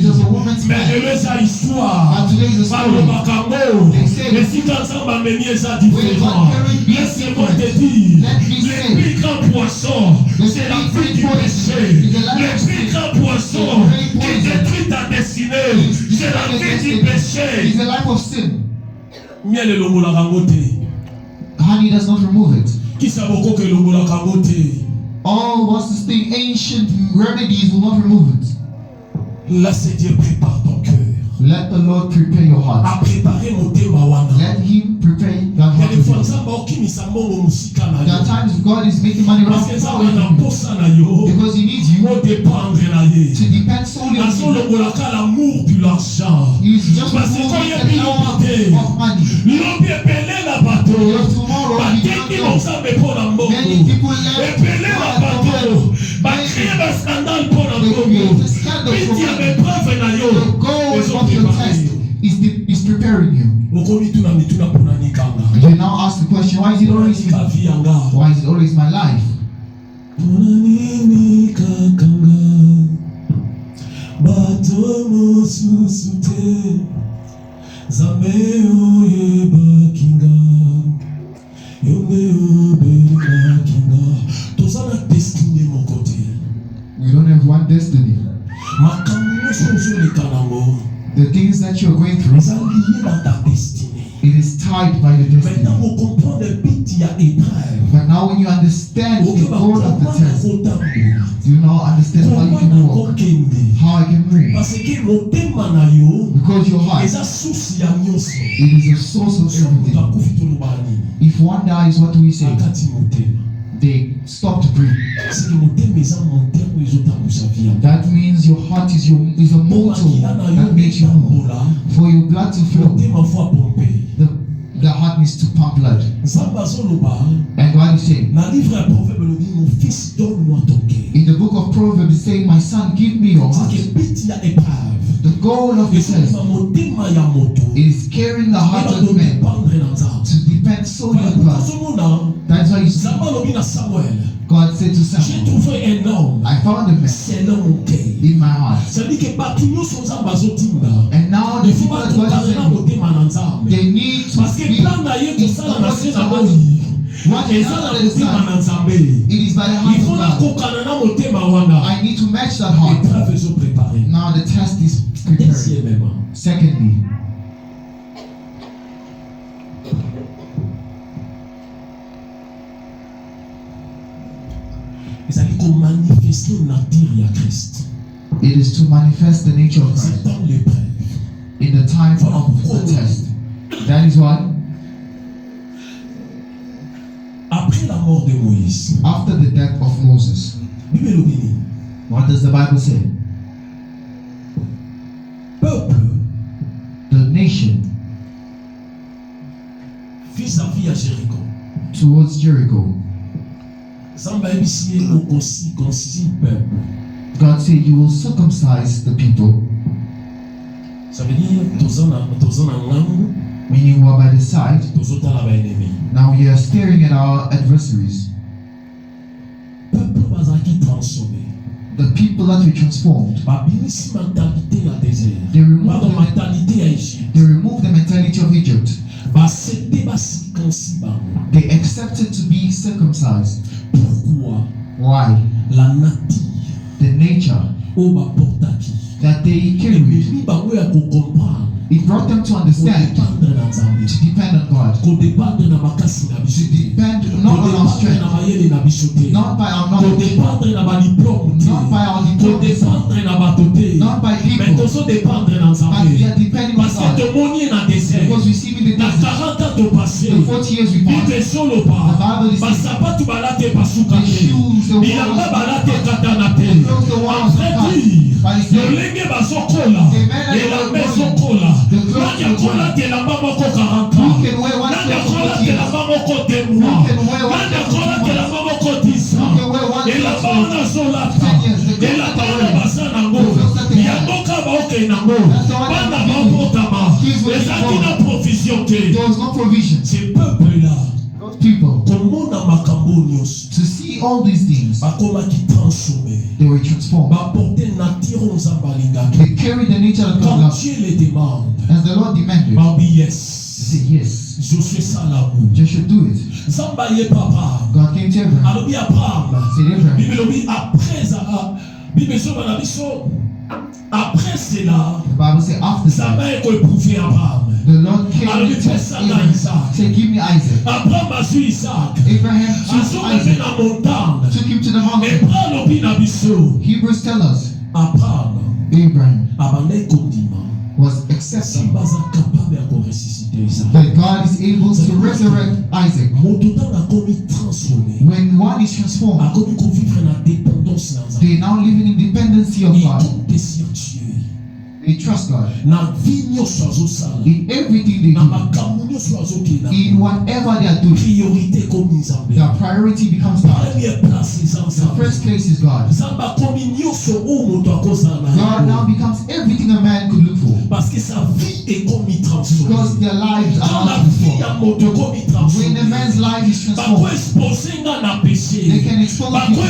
was a woman's mais man. je veux sa histoire. But today is a Par story. le Makambo. They say, Mais si quand m'a mené ça différent, laissez-moi te dire, le plus grand poisson, c'est la vie du péché. Le plus grand poisson qui détruit ta destinée, c'est la vie du péché. It's the life of sin. Miel et l'homo la ramote. Honey does not remove it. Qui s'aboko que l'homo la ramote? All what's this thing, ancient remedies will not remove it. Laissez Dieu prépare ton cœur. Let the Lord prepare your heart. A préparer mon démawana. Let Him prepare that heart. There are times God is making money around because He needs you to depend solely on Him. He's just removing the love of money. Tomorrow, many people left the goal of your test is preparing you. You now ask the question, why is it always me? Why is it always my life? We don't have one destiny. The things that you're going through, it is tied by your destiny. But now when you understand the goal of the test, you now not understand how you can walk, how I can pray. Because your heart, it is a source of everything. If one dies, what do we say? They stop to breathe. That means your heart is a motor that makes you move. For your blood to flow, the heart needs to pump blood. And God is saying, in the book of Proverbs, it's saying, my son, give me your heart. The goal of the test is carrying the heart of men to depend solely on God. That's why you see, God said to Samuel, I found a man in my heart. And now the people that God is saying, they need to be what is not the sun, it is by the heart of God. I need to match that heart. Now the test is prepared. Secondly, it is to manifest the nature of Christ in the time of the test. That is why après la mort de Moïse, after the death of Moses, what does the Bible say? Peuple, the nation, vis-à-vis à Jéricho, towards Jericho. God said, you will circumcise the people. Ça veut dire Meaning we are by the side. Now we are staring at our adversaries. The people that we transformed, they removed the mentality of Egypt. They accepted to be circumcised. Why? The nature that they carried, it brought them to understand, to depend on God, to depend not on our strength, not by our knowledge, not by our diplomacy, not by people, but we are depending on God. Because we see in the desert, the 40 years we passed, the Bible is saying, the shoes, the walls, the there was no provision. Those people, to see all these things, they were transformed. They carried the nature of God loved. As the Lord demanded, they said yes, you should do it. God came to Abraham, said Abraham, après cela, the Bible says after ça va that, être éprouvé Abraham. the Lord came to test Abraham, said give me Isaac. Abraham a su Isaac. Abraham took Isaac, took him to the mountain. Hebrews tell us Abraham was accepting that God is able to resurrect Isaac. When one is transformed, they now live in dependency of God. They trust God in everything they do, in whatever they are doing. Their priority becomes God. The first place is God. God now becomes everything a man could look for, because their lives are not transformed. When a man's life is transformed, they can expose people.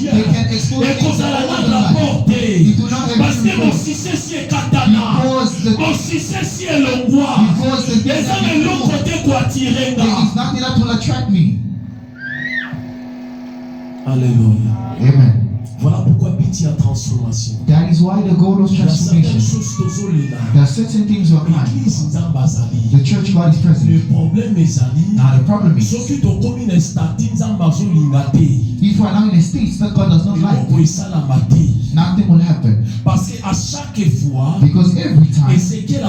They can expose things that are not life. They do not have to mon succès est katana, mon succès est longwa. Les hommes de l'autre côté quoi tirer. There is nothing that will attract me. Alléluia. Amen. Voilà pourquoi pitié à transformation. That is why the goal of transformation. There are certain things we are coming. The church God is present. Le problème est now the problem is, If we are now in a state that God does not like, nothing will happen. Parce que à chaque fois, because every time Ezekiel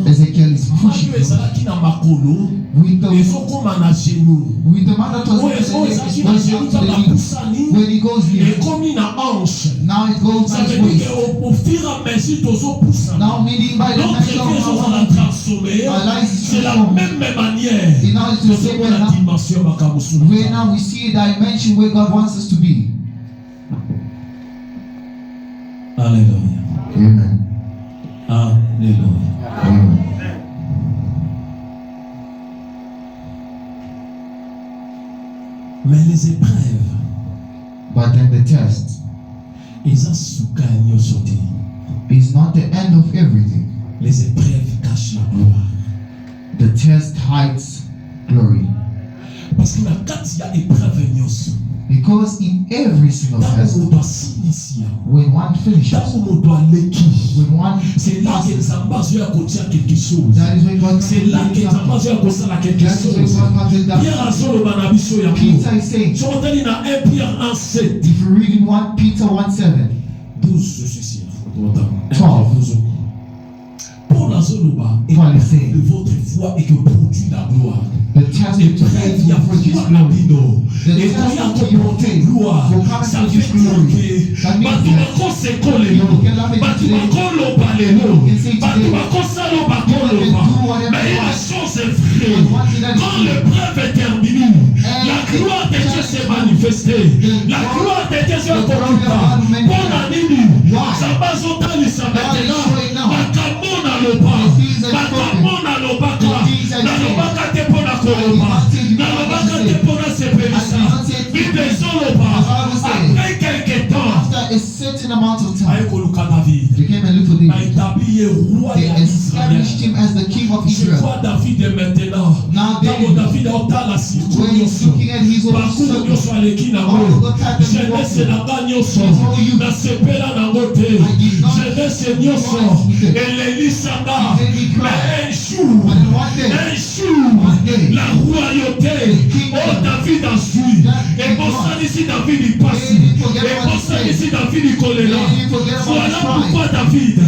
Ezekiel is pushing with the man that was when he goes here, now it goes ça veut dire qu'au fur et à mesure now meaning by the measure of c'est la même manière la dimension where now we see a dimension where God wants us to be. Alléluia. Amen. Alléluia. Amen. Mais les épreuves, but then the test is not the end of everything. Les épreuves cachent la gloire. The test hides glory. Parce que la carte y a épreuve nyonso. Because in every single test, when one finishes, when one c'est là que Nzamba a contient quelque chose. that is when God C'est là que Nzamba a contient quelque chose. Pierre a solo banabiso ya Peter is saying, je regarde dans 1 Pierre 1:7. if you read in 1 Peter 1:7, 12 je suis sûr. 12. Pour la zoloba et Paul is saying, de votre foi et que produit la gloire. the test Et will produce glory. The test will produce glory. Will come ça and veut produce glory. dire que That means batu bakosekolelo batu bakoloba lelo batu bakosaloba koloba mais la chose est vraie quand l'épreuve est terminée la gloire de Dieu s'est manifestée la gloire de Dieu s'est produite mpona nini nzambe azotalisa maintenant makambo nalobaka nalobaka te mpona koloba nalobaka te mpona sepelisa bible ezoloba après quelque temps After a certain amount of time, aye koluka David they came and looked for David. baétabli roi They ya established him as the king of je Israel. vois David maintenant Now ntango David aotala when he's looking at his own parcours circle, nyonso aleki nango jeunesse na nga nyonso nasepela nango te jeunesse nyonso elelisanga mais un jour la royauté oyo David azwi ekosalisi David ipasi ekosalisi David kolela voilà pourquoi David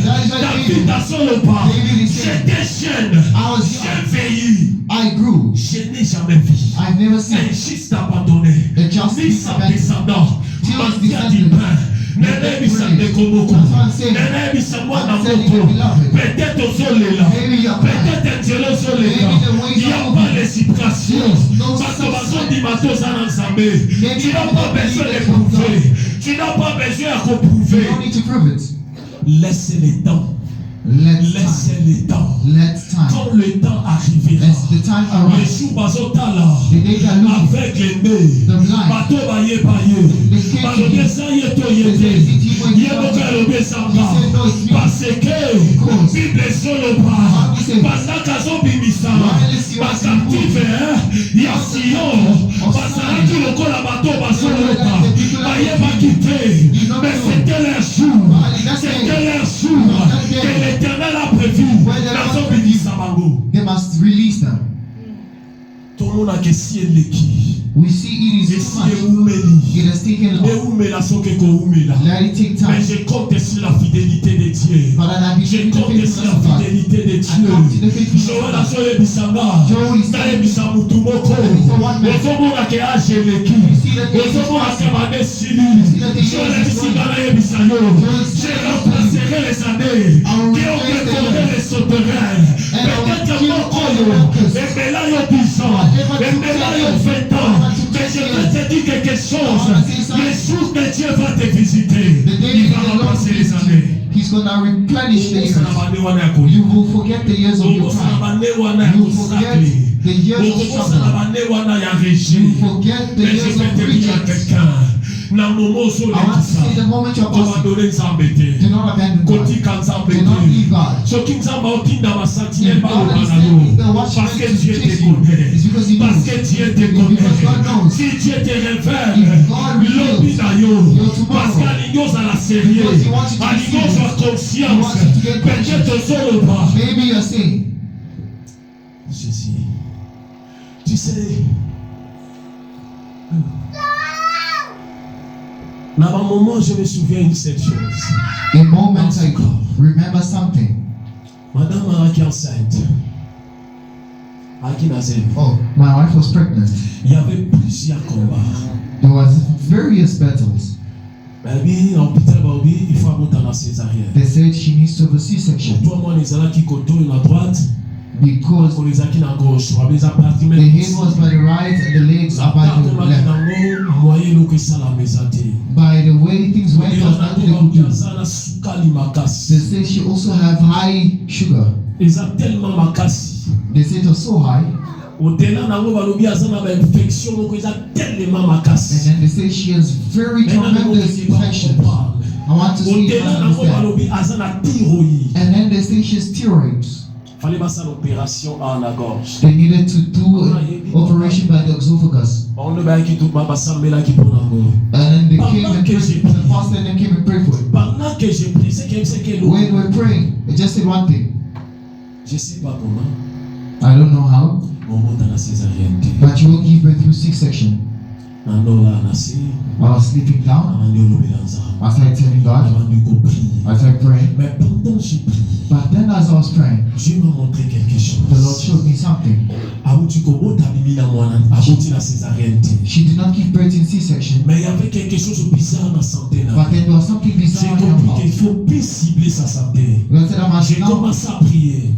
azoloba j'étais jeune j'ai vieilli I grew. je n'ai jamais vu I've never seen un juste abandonné a just ni sa descendant mandia du pain nenebisa ndeko moko nenebisa mwana moko peut-être ozolela peut-être nzela ozoleka ya pas l'explication bato bazondima toza na nzambe tu n'as pas besoin de prouver tu n'as pas besoin ya koprouver you don't need to prove it. laisse le temps laisse le temps quand le temps arrivera As the time le arrives, jour bazotala the day that looks, avec les nez the blind, bato bayeba ye balobi eza ye to ye te ye moko alobi ezanga parce que bible ezoloba bazalaka azobimisa bacaptive ya sion bazalaki lokola bato bazoloka bayebaki te mais c'était leur jour c'était leur jour que l'éternel a prévu nazobimisa bango they must release them. tomonaka esi eleki We see it is esi too much. eumeli It has taken long. eumela soki ekoumela Let it take mais time. je compte sur la fidélité de Dieu But I je believe in the compte sur la faithfulness of God. fidélité de I come to the Dieu faithfulness joel of God. azoyebisanga Joel is nayebisa mutu moko ozomonaka age eleki ozomonaka bane sili joel ebisinga nayebisa yo je remplacerai les années qui ont dévoré les sauterelles peut-être moko yo emela yo 10 ans emela yo 20 ans mais je vais te dire quelque chose le jour que Dieu va te visiter The day il that va the Lord remplacer les visits you, années He's going to replenish the years. okosala bane wana ya You kolimba will forget the years of your okosala time. bane wana ya You will forget kosakli the years of okosala struggle. bane wana ya You régime will forget the mais je years vais of te dire à riches. quelqu'un na momo I want to ozolekisa say the moment you're passing, kobandole nzambe te do not abandon God. kotika nzambe Do not leave te God. soki nzambe otinda basantinel If God baloba is na sending the yo watchmen parce que to Dieu te chase you, connaît it's because He parce knows. que Dieu te It's because God connaît knows. si Dieu te révèle If God reveals lobi na yo your tomorrow, parce que alingi ozala sérieux because He wants you to be alingi serious, ozwa He conscience wants you to get peut-être ozoloba maybe you're saying, ceci tu sais Dans un moment, je me souviens de cette chose. In moments I remember something. Madame qui est enceinte. Oh, my wife was pregnant. Il y avait plusieurs combats. There was various battles. Baby, l'hôpital Baby, il faut monter dans césarienne. They said she needs to have a C-section. Toi, moi, les ala qui contournent à droite. Because les qui à gauche. The head was by the right and the legs are by the left. By the way things went, was not they could do. They say she also have high sugar. They said it was so high. And then they say she has very tremendous infection. I want to see if I understand. And then they say she has steroids. They needed to do an operation by the esophagus. And then they came and prayed. The pastor then came and prayed for it. When we're praying, they just said one thing. I don't know how, but you will give birth through C-section. I was sleeping down. I started telling God. I started praying. But then as I was praying, the Lord showed me something. She did not give birth in C-section. But then there was something bizarre in her heart. God said,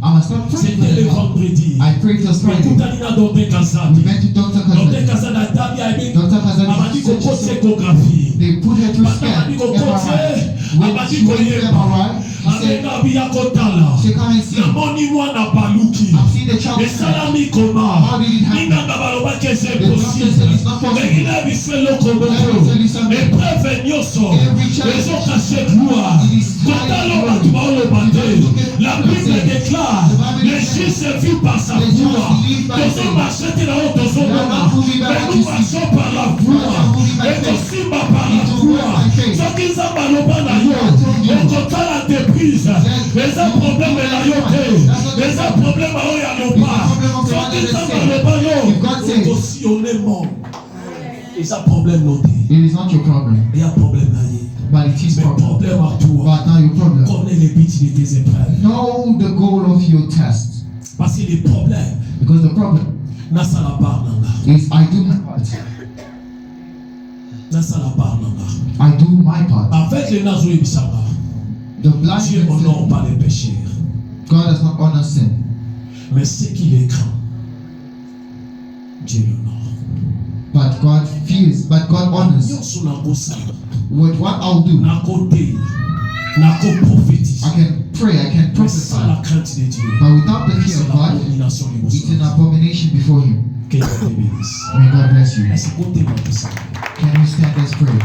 I must start praying for her. I prayed just Friday. We went to Dr. Kazan. Dr. Kazan, they put her through scan, MRI. When she went to MRI, she said, she come and see. I've seen the child. How did it happen? The doctor said it's not possible. Let me tell you something. Every child, it is La Bible déclare, les justes se vivent par sa foi. Nous marchons dans notre zone, mais nous marchons par la foi. Et nous sommes par la foi. Ce qui s'en va nous pas d'ailleurs, on compte la déprise. Les problèmes là yoté, les problèmes là y'a pas. Ce qui s'en va nous pas yo, on aussi on est mort. Et ça problème noté. It is not your problem. Il y a problème là. But it is problem à toi. But now your problem. Connais les buts de tes épreuves. Know the goal of your test. Parce que les problèmes. Because the problem Nasa la part is I do my part. Nasa la part I do my part. Avec les nazo et bisanga. The blind Dieu honore pas les péchés. God does not honor sin. Mais ce qu'il est grand, Dieu l'honore. But God fears. But God honors. With what I'll do, I can pray, I can prophesy. But without the fear of God, it's an abomination before Him. May God bless you. Can we stand and pray?